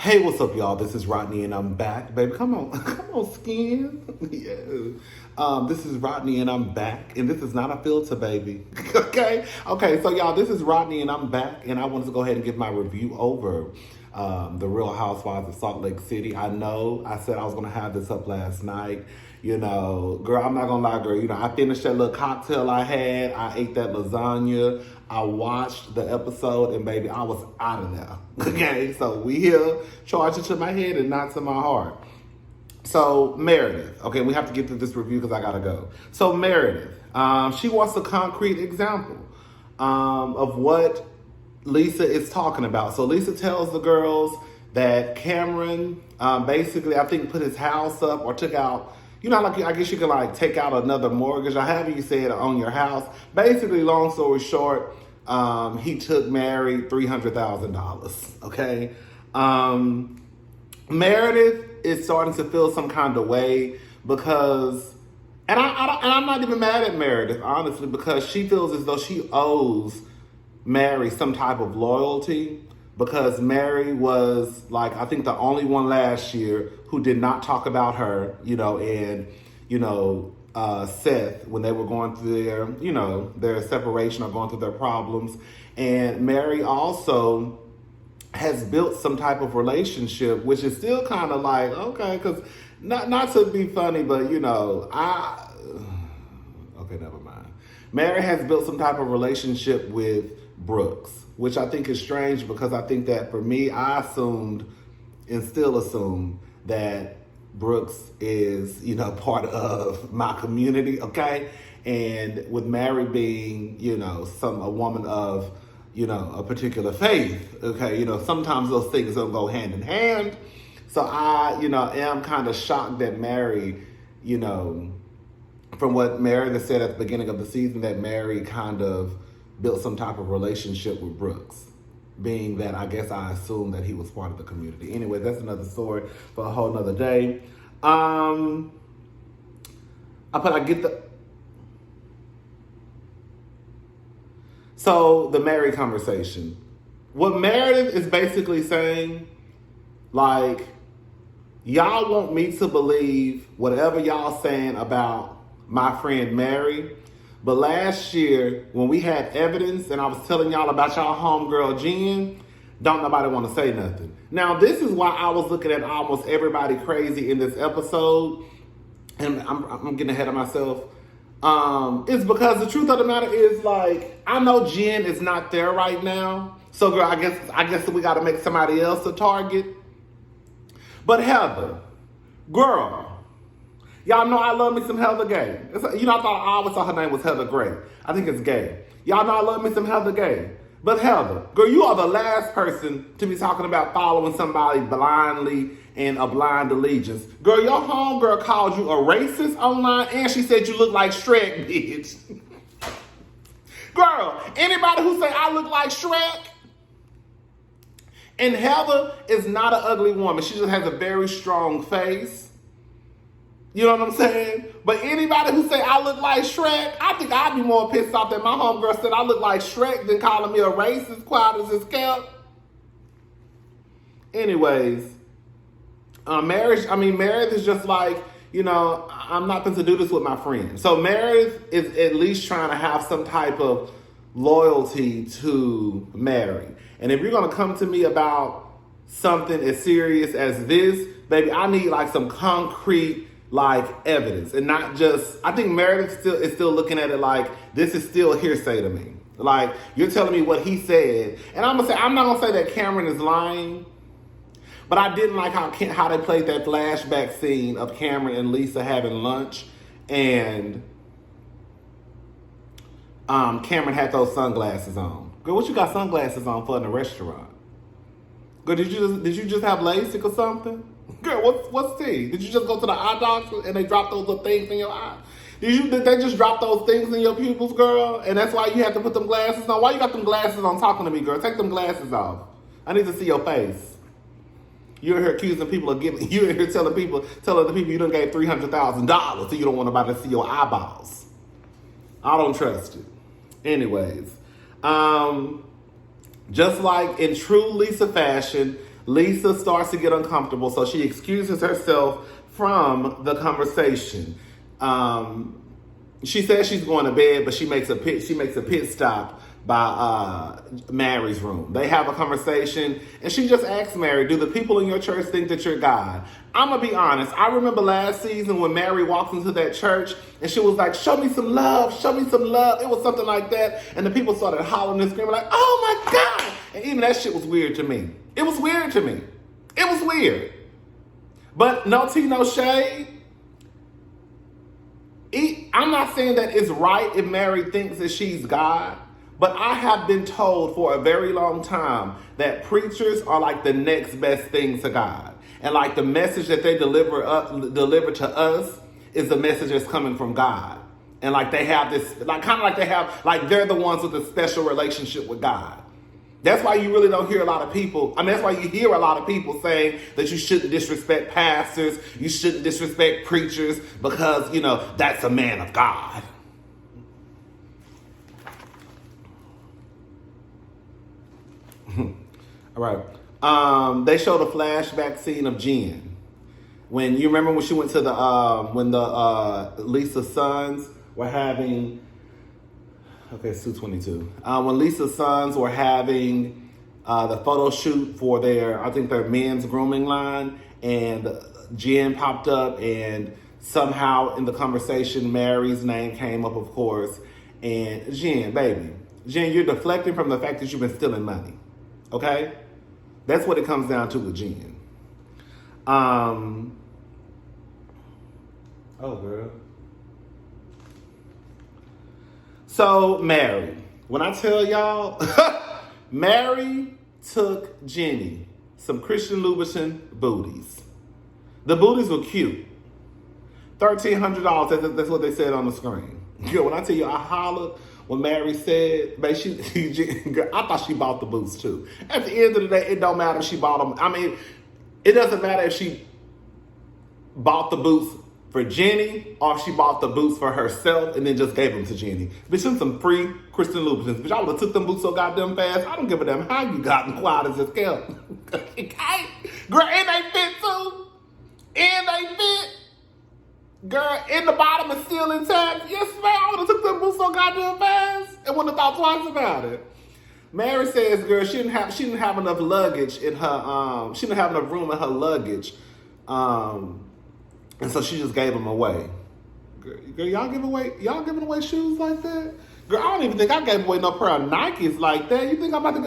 Hey, what's up, y'all? This is Rodney, and I'm back, baby. Come on, come on, skin. Yeah. This is Rodney, and I'm back, and this is not a filter, baby. Okay. So, y'all, this is Rodney, and I'm back, and I wanted to go ahead and give my review over the Real Housewives of Salt Lake City. I know I said I was gonna have this up last night. You know, girl, I'm not gonna lie, girl. You know, I finished that little cocktail I had. I ate that lasagna. I watched the episode, and baby, I was out of there. Okay, so we here, charge it to my head and not to my heart. So Meredith, okay, we have to get through this review because I gotta go. So Meredith, she wants a concrete example of what Lisa is talking about. So Lisa tells the girls that Cameron basically, I think, put his house up or took out. You know, like I guess you could like take out another mortgage or however you say it on your house. Basically, long story short, he took Mary $300,000. Okay, Meredith is starting to feel some kind of way because, and I'm not even mad at Meredith honestly, because she feels as though she owes Mary some type of loyalty. Because Mary was, like, I think the only one last year who did not talk about her, you know, and, you know, Seth, when they were going through their, you know, their separation or going through their problems. And Mary also has built some type of relationship, which is still kind of like, okay, because not to be funny, but, you know, okay, never mind. Mary has built some type of relationship with Brooks, which I think is strange because I think that for me, I assumed and still assume that Brooks is, you know, part of my community, okay? And with Mary being, you know, a woman of, you know, a particular faith, okay? You know, sometimes those things don't go hand in hand. So I, you know, am kind of shocked that Mary, you know, from what Meredith said at the beginning of the season, that Mary kind of built some type of relationship with Brooks, being that I guess I assumed that he was part of the community. Anyway, that's another story for a whole nother day. So the Mary conversation. What Meredith is basically saying, like, y'all want me to believe whatever y'all saying about my friend Mary. But last year, when we had evidence and I was telling y'all about y'all homegirl Jen, don't nobody want to say nothing. Now, this is why I was looking at almost everybody crazy in this episode. And I'm getting ahead of myself. It's because the truth of the matter is, like, I know Jen is not there right now. So, girl, I guess we got to make somebody else a target. But Heather, girl, y'all know I love me some Heather Gay. You know, I always thought her name was Heather Gray. I think it's Gay. Y'all know I love me some Heather Gay. But Heather, girl, you are the last person to be talking about following somebody blindly and a blind allegiance. Girl, your homegirl called you a racist online and she said you look like Shrek, bitch. Girl, anybody who say I look like Shrek, and Heather is not an ugly woman. She just has a very strong face. You know what I'm saying? But anybody who say I look like Shrek, I think I'd be more pissed off that my homegirl said I look like Shrek than calling me a racist, quiet as it's kept. Anyways, Meredith is just like, you know, I'm not going to do this with my friend. So Meredith is at least trying to have some type of loyalty to Mary. And if you're going to come to me about something as serious as this, baby, I need like some concrete like evidence and not just, I think Meredith is still looking at it like this is still hearsay to me. Like, you're telling me what he said. And I'm not going to say that Cameron is lying, but I didn't like how they played that flashback scene of Cameron and Lisa having lunch, and Cameron had those sunglasses on. Girl, what you got sunglasses on for in the restaurant? Girl, did you just have LASIK or something? Girl, what's tea? Did you just go to the eye doctor and they dropped those little things in your eye? Did they just drop those things in your pupils, girl? And that's why you have to put them glasses on? Why you got them glasses on talking to me, girl? Take them glasses off. I need to see your face. You're here accusing people of giving. You're here telling the people you done gave $300,000 so you don't want nobody to see your eyeballs. I don't trust you. Anyways, just like in true Lisa fashion, Lisa starts to get uncomfortable, so she excuses herself from the conversation. She says she's going to bed, but she makes a pit stop by Mary's room. They have a conversation, and she just asks Mary, do the people in your church think that you're God? I'm going to be honest. I remember last season when Mary walked into that church, and she was like, show me some love, show me some love. It was something like that, and the people started hollering and screaming like, oh my God. And even that shit was weird to me. It was weird to me. It was weird. But no tea, no shade. I'm not saying that it's right if Mary thinks that she's God, but I have been told for a very long time that preachers are like the next best thing to God. And like the message that they deliver to us is the message that's coming from God. And like they have this, like kind of like they have, like they're the ones with a special relationship with God. That's why you really don't hear a lot of people. I mean, that's why you hear a lot of people saying that you shouldn't disrespect pastors, you shouldn't disrespect preachers because, you know, that's a man of God. All right. They showed a flashback scene of Jen. When you remember when she went to the Lisa's sons were having. Okay, it's 2:22. When Lisa's sons were having the photo shoot for their men's grooming line, and Jen popped up, and somehow in the conversation, Mary's name came up, of course. And Jen, you're deflecting from the fact that you've been stealing money. Okay? That's what it comes down to with Jen. Oh, girl. So, Mary, when I tell y'all, Mary took Jenny some Christian Louboutin booties. The booties were cute. $1,300, that's what they said on the screen. Girl, when I tell you I hollered when Mary said, girl, I thought she bought the boots too. At the end of the day, it don't matter if she bought them. I mean, it doesn't matter if she bought the boots for Jenny, or if she bought the boots for herself and then just gave them to Jenny. Bitch, them some free Christian Louboutins. Bitch, I would have took them boots so goddamn fast. I don't give a damn how you got them quiet as it kept. Girl, and they fit too. And they fit. Girl, in the bottom is still intact. Yes, man, I would have took them boots so goddamn fast and wouldn't have thought twice about it. Mary says, girl, she didn't have enough luggage in her, she didn't have enough room in her luggage. And so she just gave them away. Girl, y'all giving away shoes like that? Girl, I don't even think I gave away no pair of Nikes like that. You think I'm about to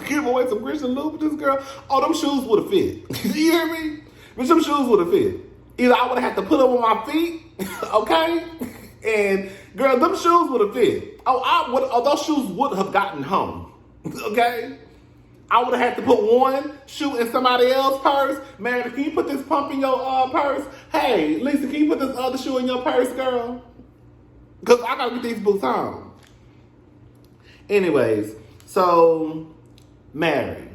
give away some Christian Louboutins, girl? Oh, them shoes would have fit. You hear me? But them shoes would have fit. Either I would have had to put them on my feet, okay? And girl, them shoes would have fit. Those shoes would have gotten home, okay? I would have had to put one shoe in somebody else's purse. Man, can you put this pump in your purse? Hey, Lisa, can you put this other shoe in your purse, girl? Because I got to get these boots home. Anyways, so Mary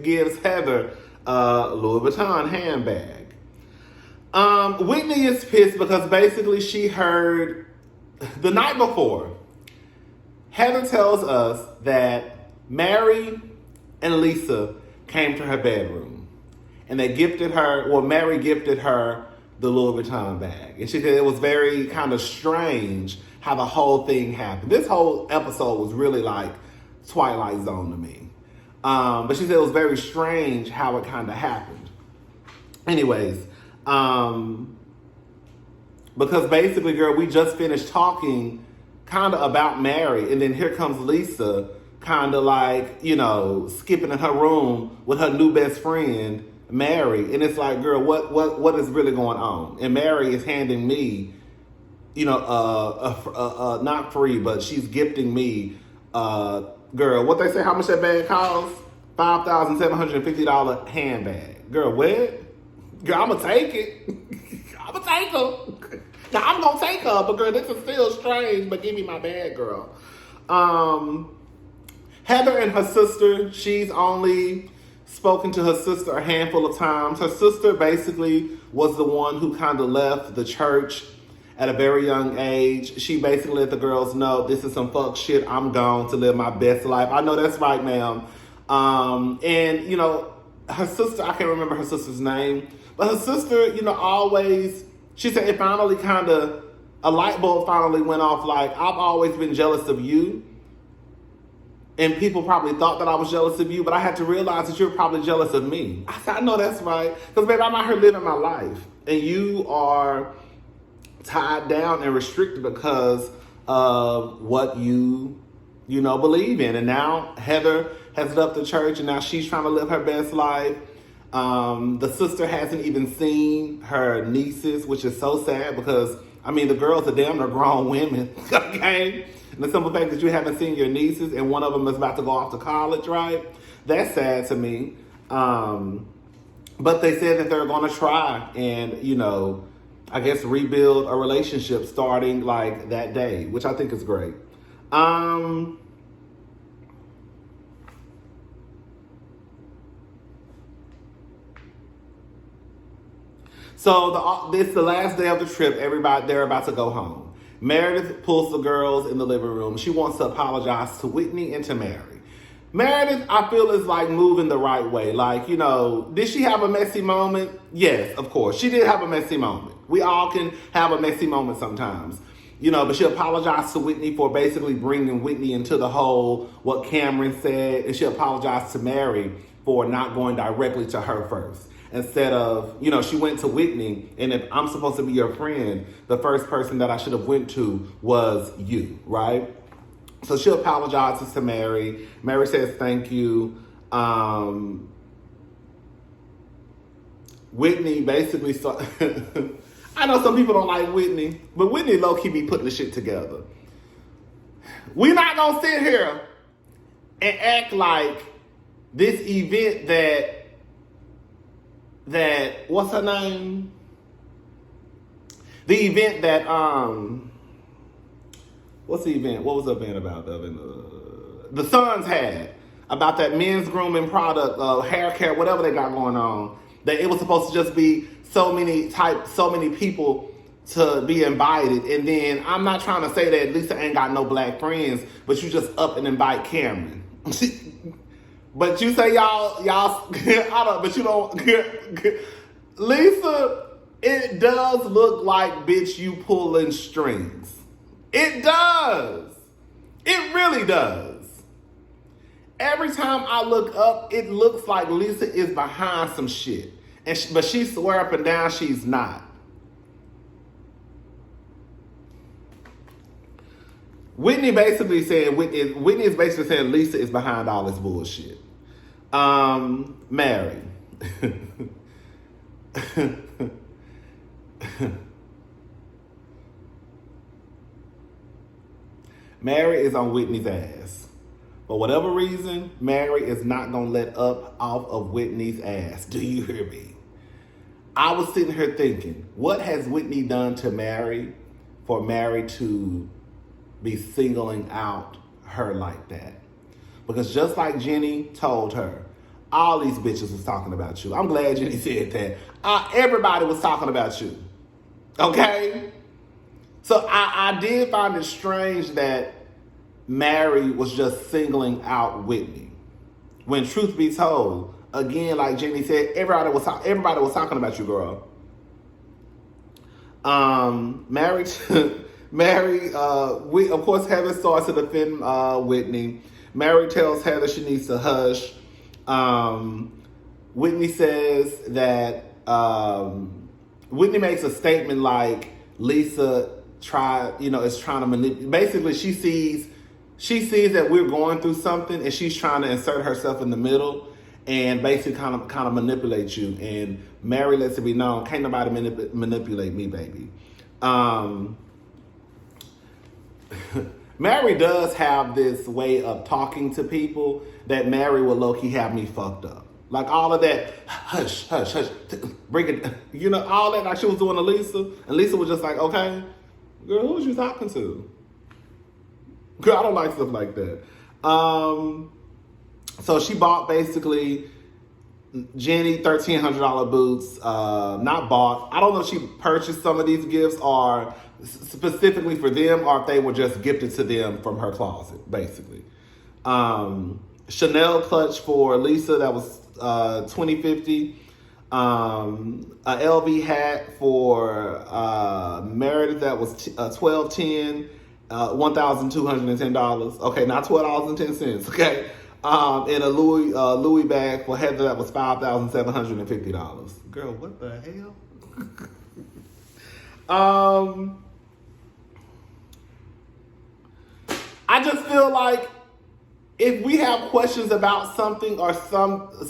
gives Heather a Louis Vuitton handbag. Whitney is pissed because basically she heard the night before. Heather tells us that Mary and Lisa came to her bedroom and Mary gifted her the Louis Vuitton bag. And she said it was very kind of strange how the whole thing happened. This whole episode was really like Twilight Zone to me. But she said it was very strange how it kind of happened. Anyways, because basically, girl, we just finished talking kind of about Mary, and then here comes Lisa kind of like, you know, skipping in her room with her new best friend, Mary. And it's like, girl, what is really going on? And Mary is handing me, you know, not free, but she's gifting me, girl, what they say, how much that bag costs? $5,750 handbag. Girl, what? Girl, I'm going to take it. I'm going to take her. Now, I'm going to take her, but girl, this is still strange, but give me my bag, girl. Heather and her sister, she's only spoken to her sister a handful of times. Her sister basically was the one who kind of left the church at a very young age. She basically let the girls know, this is some fuck shit. I'm gone to live my best life. I know that's right, ma'am. And, you know, her sister, I can't remember her sister's name, but her sister, always, she said it finally kind of, a light bulb finally went off, like, I've always been jealous of you. And people probably thought that I was jealous of you, but I had to realize that you're probably jealous of me. I said, I know that's right. Because, baby, I'm out here living my life. And you are tied down and restricted because of what you believe in. And now Heather has left the church, and now she's trying to live her best life. The sister hasn't even seen her nieces, which is so sad because, the girls are damn near grown women, okay? And the simple fact that you haven't seen your nieces and one of them is about to go off to college, right? That's sad to me. But they said that they're going to try and, I guess rebuild a relationship starting like that day, which I think is great. So it's the last day of the trip. They're about to go home. Meredith pulls the girls in the living room. She wants to apologize to Whitney and to Mary. Meredith, I feel, is like moving the right way. Like, did she have a messy moment? Yes, of course. She did have a messy moment. We all can have a messy moment sometimes. But she apologized to Whitney for basically bringing Whitney into the whole, what Cameron said. And she apologized to Mary for not going directly to her first. Instead of, she went to Whitney, and if I'm supposed to be your friend, the first person that I should have went to was you, right? So she apologizes to Mary. Mary says thank you. Whitney basically I know some people don't like Whitney, but Whitney low-key be putting the shit together. We're not going to sit here and act like this event that what's her name? The event that what's the event? What was the event about? The Sons had about that men's grooming product, hair care, whatever they got going on. That it was supposed to just be so many people to be invited, and then I'm not trying to say that Lisa ain't got no black friends, but you just up and invite Cameron. But you say y'all, I don't, but you don't. Lisa, it does look like, bitch, you pulling strings. It does. It really does. Every time I look up, it looks like Lisa is behind some shit. But she swear up and down she's not. Whitney is basically saying Lisa is behind all this bullshit. Mary. Mary is on Whitney's ass. For whatever reason, Mary is not going to let up off of Whitney's ass. Do you hear me? I was sitting here thinking, what has Whitney done to Mary for Mary to be singling out her like that? Because just like Jenny told her, all these bitches was talking about you. I'm glad Jenny said that. Everybody was talking about you. Okay? So I did find it strange that Mary was just singling out Whitney. When truth be told, again, like Jenny said, everybody was talking about you, girl. Mary, of course, Heather starts to defend Whitney. Mary tells Heather she needs to hush. Whitney says that Whitney makes a statement like Lisa is trying to manipulate. Basically, she sees that we're going through something, and she's trying to insert herself in the middle and basically kind of manipulate you. And Mary lets it be known, can't nobody manipulate me, baby. Mary does have this way of talking to people that Mary will low-key have me fucked up. Like all of that, hush, hush, hush, bring it, all that like she was doing to Lisa. And Lisa was just like, okay, girl, who was you talking to? Girl, I don't like stuff like that. So she bought basically Jenny $1,300 boots. Not bought. I don't know if she purchased some of these gifts or specifically for them, or if they were just gifted to them from her closet, basically. Chanel clutch for Lisa that was $20.50. A LV hat for Meredith that was $12.10. $1,210. Okay, not $12.10. Okay, and a Louis bag for Heather that was $5,750. Girl, what the hell? I just feel like if we have questions about something or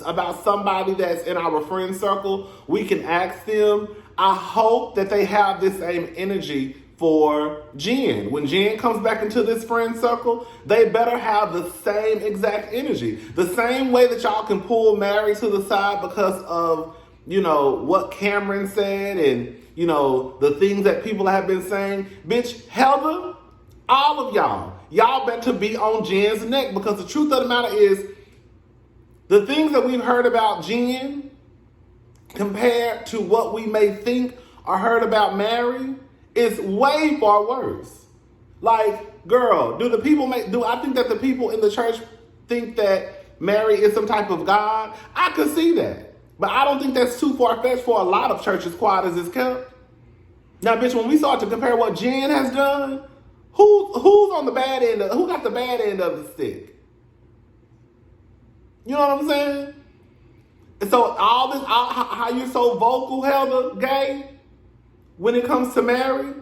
about somebody that's in our friend circle, we can ask them. I hope that they have this same energy for Jen. When Jen comes back into this friend circle, they better have the same exact energy. The same way that y'all can pull Mary to the side because of, what Cameron said and, the things that people have been saying. Bitch, Heather, all of y'all better be on Jen's neck, because the truth of the matter is the things that we've heard about Jen compared to what we may think or heard about Mary is way far worse. Like, girl, do I think that the people in the church think that Mary is some type of God? I could see that. But I don't think that's too far-fetched for a lot of churches, quiet as it's kept. Now, bitch, when we start to compare what Jen has done, who's on the bad end who got the bad end of the stick? You know what I'm saying? And so all this, how you're so vocal, Heather, gay, when it comes to Mary,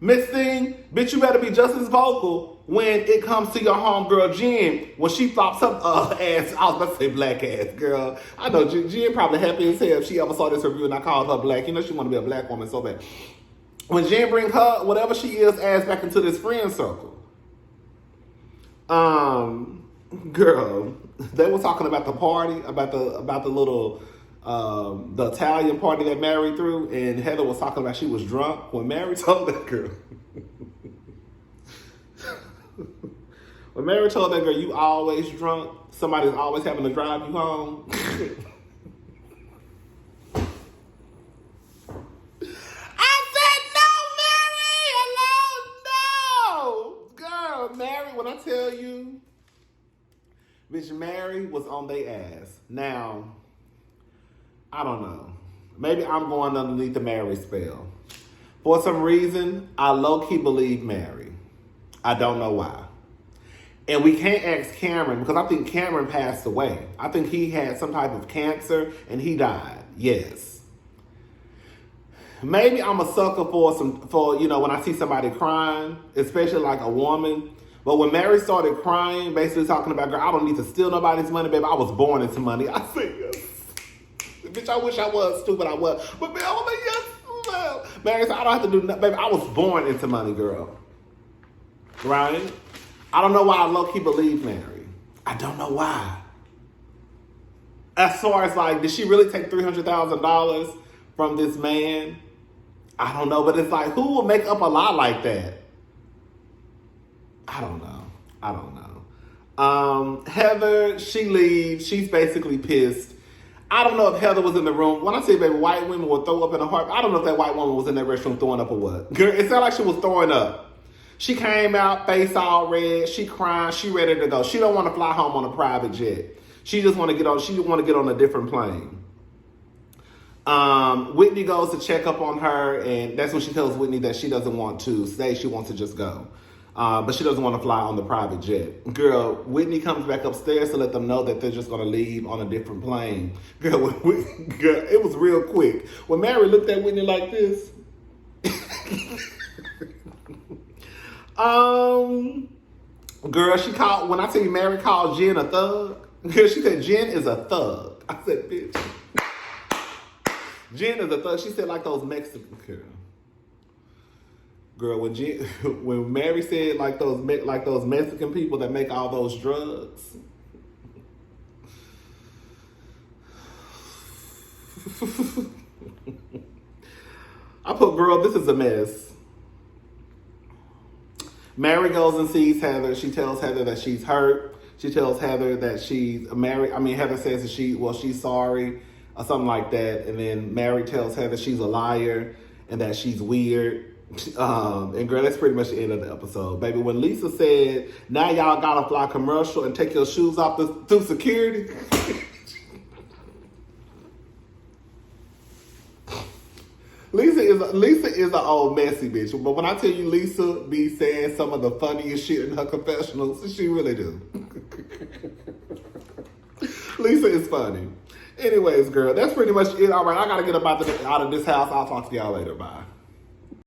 Miss Thing, bitch, you better be just as vocal when it comes to your homegirl Jen, when she flops up ass. I was about to say black ass, girl. I know Jen probably happy as hell if she ever saw this review and I called her black. She want to be a black woman so bad. When Jen bring her, whatever she is, ass back into this friend circle. Girl, they were talking about the party, about the little, the Italian party that Mary threw, and Heather was talking about she was drunk. When Mary told that girl, you always drunk, somebody's always having to drive you home. Mary, when I tell you, bitch, Mary was on their ass. Now, I don't know. Maybe I'm going underneath the Mary spell. For some reason, I low-key believe Mary. I don't know why. And we can't ask Cameron, because I think Cameron passed away. I think he had some type of cancer and he died. Yes. Maybe I'm a sucker for when I see somebody crying, especially like a woman. But when Mary started crying, basically talking about, girl, I don't need to steal nobody's money, baby. I was born into money. I said, yes. Bitch, I wish I was stupid. I was. But man, I'm like, yes. Well. Mary said, I don't have to do nothing. Baby, I was born into money, girl. Right? I don't know why I low-key believe Mary. I don't know why. As far as like, did she really take $300,000 from this man? I don't know, but it's like, who will make up a lie like that? I don't know. Heather, she leaves. She's basically pissed. I don't know if Heather was in the room. When I say, baby, white women will throw up in a heart, I don't know if that white woman was in that restroom throwing up or what. Girl, it sounded like she was throwing up. She came out, face all red. She crying. She ready to go. She don't want to fly home on a private jet. She just want to get on. She want to get on a different plane. Whitney goes to check up on her, and that's when she tells Whitney that she doesn't want to stay. She wants to just go. But she doesn't want to fly on the private jet. Girl, Whitney comes back upstairs to let them know that they're just going to leave on a different plane. Girl, it was real quick. When Mary looked at Whitney like this. Girl, when I tell you Mary called Jen a thug, girl, she said Jen is a thug. I said, bitch. Jen is a thug. She said like those Mexican girl. When Mary said like those Mexican people that make all those drugs. I put, girl, this is a mess. Mary goes and sees Heather. She tells Heather that she's hurt. She tells Heather that Heather says that she's sorry or something like that. And then Mary tells Heather she's a liar and that she's weird. And girl, that's pretty much the end of the episode. Baby, when Lisa said, now y'all gotta fly commercial and take your shoes off through security. Lisa is an old messy bitch. But when I tell you Lisa be saying some of the funniest shit in her confessionals, she really do. Lisa is funny. Anyways, girl, that's pretty much it. All right, I gotta get up out of this house. I'll talk to y'all later. Bye.